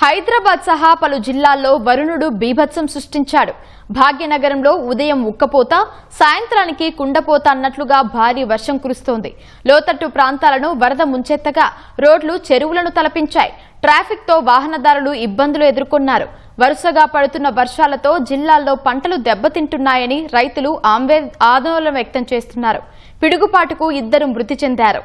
హైదరాబాద్ సహా పలు జిల్లాల్లో వరుణుడు బీభత్సం సృష్టించాడు. భాగ్యనగరంలో ఉదయం ఉక్కపోత, సాయంత్రానికి కుండపోత అన్నట్లుగా భారీ వర్షం కురుస్తోంది. లోతట్టు ప్రాంతాలను వరద ముంచెత్తగా రోడ్లు చెరువులను తలపించాయి. ట్రాఫిక్ తో వాహనదారులు ఇబ్బందులు ఎదుర్కొన్నారు. వరుసగా పడుతున్న వర్షాలతో జిల్లాల్లో పంటలు దెబ్బతింటున్నాయని రైతులు ఆందోళన వ్యక్తం చేస్తున్నారు. పిడుగుపాటుకు 2 మృతి చెందారు.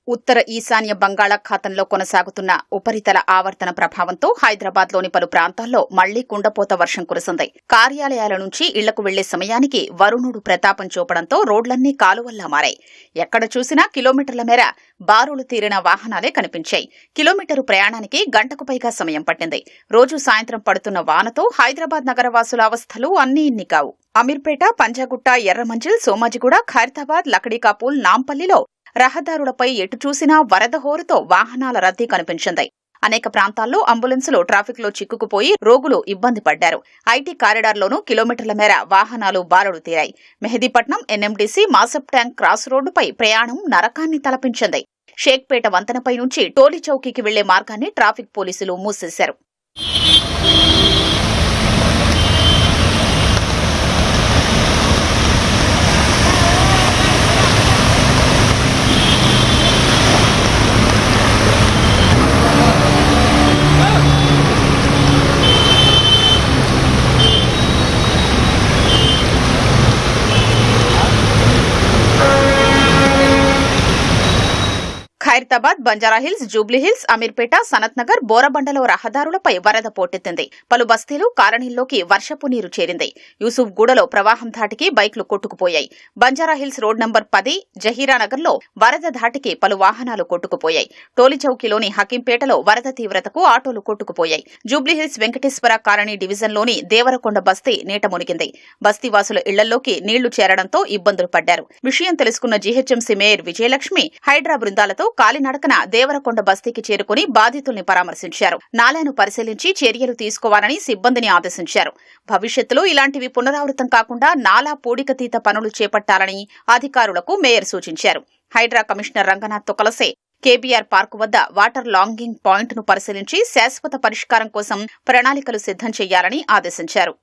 ఉత్తర ఈశాన్య బంగాళాఖాతంలో కొనసాగుతున్న ఉపరితల ఆవర్తన ప్రభావంతో హైదరాబాద్ లోని పలు ప్రాంతాల్లో మళ్లీ కుండపోత వర్షం కురిసింది. కార్యాలయాల నుంచి ఇళ్లకు వెళ్లే సమయానికి వరుణుడు ప్రతాపం చూపడంతో రోడ్లన్నీ కాలువల్లా మారాయి. ఎక్కడ చూసినా కిలోమీటర్ల మేర బారులు తీరిన వాహనాలే కనిపించాయి. కిలోమీటరు ప్రయాణానికి గంటకు పైగా సమయం పట్టింది. రోజు సాయంత్రం పడుతున్న వానతో హైదరాబాద్ నగరవాసుల అవస్థలు అన్నీ ఇన్ని కావు. అమీర్పేట, పంజాగుట్ట, ఎర్రమంజిల్, సోమాజిగూడ, ఖైరతాబాద్, లకడీకాపూల్, నాంపల్లిలో రహదారులపై ఎటు చూసినా వరద హోరుతో వాహనాల రద్దీ కనిపించింది. అనేక ప్రాంతాల్లో అంబులెన్సులు ట్రాఫిక్ లో చిక్కుకుపోయి రోగులు ఇబ్బంది పడ్డారు. ఐటీ కారిడార్లోనూ కిలోమీటర్ల మేర వాహనాలు బారులు తీరాయి. మెహదీపట్నం, ఎన్ఎండీసీ, మాసప్ ట్యాంక్ క్రాస్ రోడ్డుపై ప్రయాణం నరకాన్ని తలపించింది. షేక్పేట వంతెనపై నుంచి టోలీ చౌకీకి వెళ్లే మార్గాన్ని ట్రాఫిక్ పోలీసులు మూసేశారు. ఖైరతాబాద్, బంజారాహిల్స్, జూబ్లీహిల్స్, అమీర్పేట, సనత్ నగర్, బోరబండలో రహదారులపై వరద పోటెత్తింది. పలు బస్తీలు, కాలనీల్లోకి వర్షపు నీరు చేరింది. యూసుఫ్ గూడలో ప్రవాహం ధాటికి బైక్లు కొట్టుకుపోయాయి. బంజారాహిల్స్ రోడ్ నంబర్ 10, జహీరానగర్లో వరద ధాటికి పలు వాహనాలు కొట్టుకుపోయాయి. టోలీచౌకీలోని హకీంపేటలో వరద తీవ్రతకు ఆటోలు కొట్టుకుపోయాయి. జూబ్లీహిల్స్ వెంకటేశ్వర కాలనీ డివిజన్లోని దేవరకొండ బస్తీ నీట మునిగింది. బస్తీవాసుల ఇళ్లలోకి నీళ్లు చేరడంతో ఇబ్బందులు పడ్డారు. విషయం తెలుసుకున్న జీహెచ్ఎంసీ మేయర్ విజయలక్ష్మి హైడ్రా బృందాలతో కాలినడకన దేవరకొండ బస్తీకి చేరుకుని బాధితుల్ని పరామర్శించారు. నాలాను పరిశీలించి చర్యలు తీసుకోవాలని సిబ్బందిని ఆదేశించారు. భవిష్యత్తులో ఇలాంటివి పునరావృతం కాకుండా నాలా పూడికతీత పనులు చేపట్టాలని అధికారులకు మేయర్ సూచించారు. హైడ్రా కమిషనర్ రంగనాథ్తో కలిసి కేబీఆర్ పార్కు వద్ద వాటర్ లాంగింగ్ పాయింట్ ను పరిశీలించి శాశ్వత పరిష్కారం కోసం ప్రణాళికలు సిద్ధం చేయాలని ఆదేశించారు.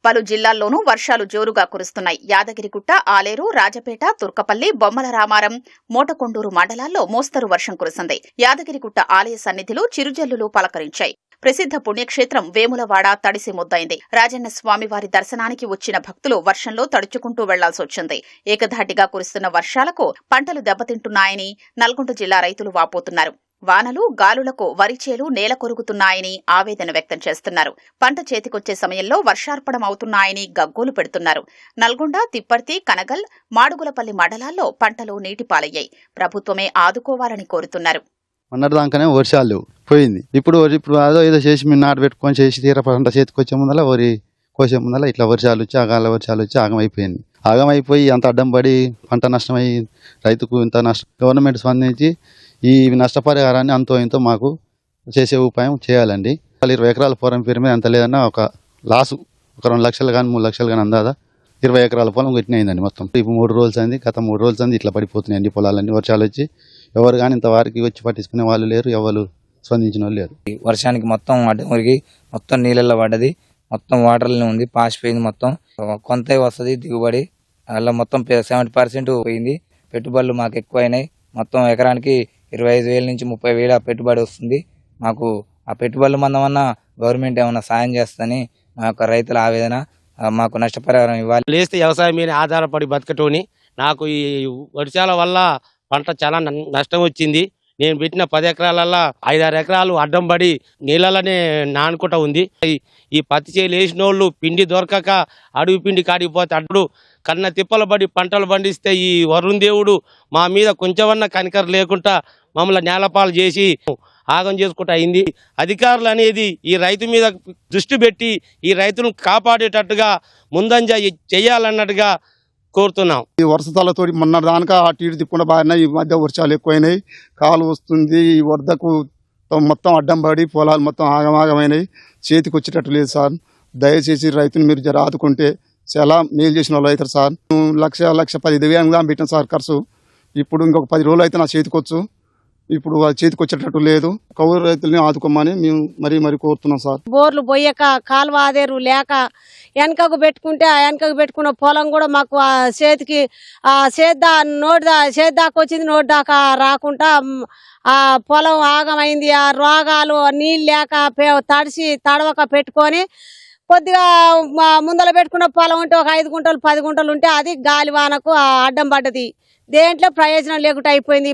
పలు జిల్లాల్లోనూ వర్షాలు జోరుగా కురుస్తున్నాయి. యాదగిరిగుట్ట, ఆలేరు, రాజపేట, తుర్కపల్లి, బొమ్మల రామారం, మోటకొండూరు మండలాల్లో మోస్తరు వర్షం కురిసింది. యాదగిరిగుట్ట ఆలయ సన్నిధిలో చిరుజల్లులు పలకరించాయి. ప్రసిద్ధ పుణ్యక్షేత్రం వేములవాడ తడిసి ముద్దైంది. రాజన్న స్వామివారి దర్శనానికి వచ్చిన భక్తులు వర్షంలో తడుచుకుంటూ వెళ్లాల్సి వచ్చింది. ఏకధాటిగా కురుస్తున్న వర్షాలకు పంటలు దెబ్బతింటున్నాయని నల్గొండ జిల్లా రైతులు వాపోతున్నారు. వానలు, గాలులకు వరిచేలు నేల కొరుగుతున్నాయని ఆవేదన వ్యక్తం చేస్తున్నారు. పంట చేతికొచ్చే సమయంలో వర్షార్పణం అవుతున్నాయని గగ్గోలు పెడుతున్నారు. నల్గొండ, తిప్పర్తి, కనగల్, మాడుగులపల్లి మండలాల్లో పంటలు నీటిపాలయ్యాయి. ప్రభుత్వమే ఆదుకోవాలని కోరుతున్నారు. మొన్నటిదాకానే వర్షాలు పోయింది. ఇప్పుడు అదో ఏదో చేసి మేము నాటు పెట్టుకొని చేసి తీర పంట చేతికొచ్చే ముందల వరి కోసే ముందల ఇట్లా వర్షాలు వచ్చి అగాల వర్షాలు వచ్చి ఆగమైపోయింది. ఆగమైపోయి అంత అడ్డం పడి పంట నష్టమై రైతుకు ఇంత నష్టం. గవర్నమెంట్ స్పందించి ఈ నష్టపరిహారాన్ని అంతో ఇంతో మాకు చేసే ఉపాయం చేయాలండి. 20 ఎకరాల పొలం పేరు మీద అంత లేదన్నా ఒక లాసు ఒక 2 లక్షలు కానీ 3 లక్షలు కానీ అందాదా 20 ఎకరాల పొలం గట్టినైందండి. మొత్తం 3 రోజులు అయింది. గత 3 రోజులు అంది ఇట్లా పడిపోతున్నాయండి పొలాలన్నీ. వర్షాలు వచ్చి ఎవరు కానీ ఇంతవారికి వచ్చి పట్టించుకునే వాళ్ళు లేరు, ఎవరు స్పందించిన వాళ్ళు లేరు. వర్షానికి మొత్తం అడ్డం మురిగి మొత్తం నీళ్ళల్లో పడ్డది. మొత్తం వాటర్లో ఉంది, పాసిపోయింది. మొత్తం కొంత వస్తుంది దిగుబడి. అలా మొత్తం 70% పోయింది. పెట్టుబడులు మాకు ఎక్కువ అయినాయి. మొత్తం ఎకరానికి 25,000 నుంచి 30,000 పెట్టుబడి వస్తుంది. మాకు ఆ పెట్టుబడుల మందమన్నా గవర్నమెంట్ ఏమన్నా సాయం చేస్తుందని మా యొక్క రైతుల ఆవేదన. మాకు నష్టపరిహారం ఇవ్వాలి. లేస్తే వ్యవసాయం మీద ఆధారపడి బతకటోని నాకు ఈ వర్షాల వల్ల పంట చాలా నష్టం వచ్చింది. నేను పెట్టిన 10 ఎకరాలల్లా 5-6 ఎకరాలు అడ్డం పడి నీళ్ళనే నానుకుంటా ఉంది. ఈ పత్తి చేలు వేసిన వాళ్ళు పిండి దొరకక అడవి పిండి కాడిపోతే అప్పుడు కన్న తిప్పలు పడి పంటలు పండిస్తే ఈ వరుణ్ దేవుడు మా మీద కొంచెమన్నా కనికర లేకుండా మమ్మల్ని నేలపాలు చేసి ఆగం చేసుకుంటూ అయింది. అధికారులు అనేది ఈ రైతు మీద దృష్టి పెట్టి ఈ రైతులను కాపాడేటట్టుగా ముందంజ చేయాలన్నట్టుగా కోరుతున్నాం. ఈ వర్షాలతో మొన్న దానిక అటు ఇటు తిప్పకుండా బారినాయి. ఈ మధ్య వర్షాలు ఎక్కువైనాయి, కాలు వస్తుంది. ఈ వరదకు మొత్తం అడ్డం పడి పొలాలు మొత్తం ఆగమాగమైనాయి. చేతికి వచ్చేటట్టు లేదు సార్. దయచేసి రైతుని మీరు జర ఆదుకుంటే చాలా మేలు చేసిన వాళ్ళు అవుతారు సార్. 1,15,000 పెట్టాను సార్ ఖర్చు. ఇప్పుడు ఇంకొక 10 రోజులు అయితే నా చేతికి వచ్చు. ఇప్పుడు వాళ్ళ చేతికి వచ్చేటట్టు లేదు. కౌలు రైతుల్ని ఆదుకోమని మేము మరీ కోరుతున్నాం సార్. బోర్లు పోయక కాలువ ఆదేరు లేక వెనకకు పెట్టుకుంటే ఆ వెనకకు పెట్టుకున్న పొలం కూడా మాకు ఆ చేతికి చేతి దాకా వచ్చింది, నోటి దాకా రాకుండా ఆ పొలం ఆగమైంది. ఆ రోగాలు నీళ్ళు లేక తడవక పెట్టుకొని కొద్దిగా ముందర పెట్టుకున్న పొలం ఉంటే ఒక 5 గుంటలు 10 గుంటలు ఉంటే అది గాలివానకు అడ్డం పడ్డది. దేంట్లో ప్రయోజనం లేకుండా అయిపోయింది.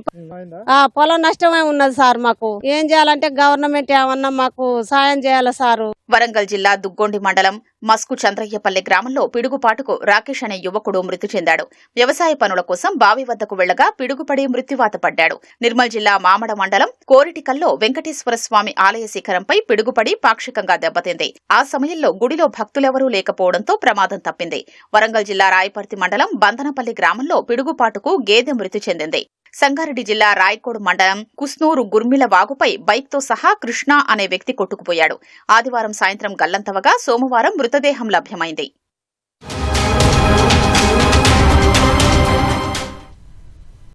పొలం నష్టమే ఉన్నది సార్. మాకు ఏం చేయాలంటే గవర్నమెంట్ ఏమన్నా మాకు సాయం చేయాలి సారు. వరంగల్ జిల్లా దుగ్గొండి మండలం మస్కు చంద్రయ్యపల్లి గ్రామంలో పిడుగుపాటుకు రాకేష్ అనే యువకుడు మృతి చెందాడు. వ్యవసాయ పనుల కోసం బావి వద్దకు వెళ్లగా పిడుగుపడి మృత్యువాత పడ్డాడు. నిర్మల్ జిల్లా మామడ మండలం కోరిటికల్లో వెంకటేశ్వర స్వామి ఆలయ శిఖరంపై పిడుగుపడి పాక్షికంగా దెబ్బతింది. ఆ సమయంలో గుడిలో భక్తులెవరూ లేకపోవడంతో ప్రమాదం తప్పింది. వరంగల్ జిల్లా రాయపర్తి మండలం బందనపల్లి గ్రామంలో పిడుగుపాటుకు గేదె మృతి చెందింది. సంగారెడ్డి జిల్లా రాయకోడ్ మండలం కుస్నూరు గుర్మిల వాగుపై బైక్తో సహా కృష్ణ అనే వ్యక్తి కొట్టుకుపోయాడు. ఆదివారం సాయంత్రం గల్లంతవగా సోమవారం మృతదేహం లభ్యమైంది.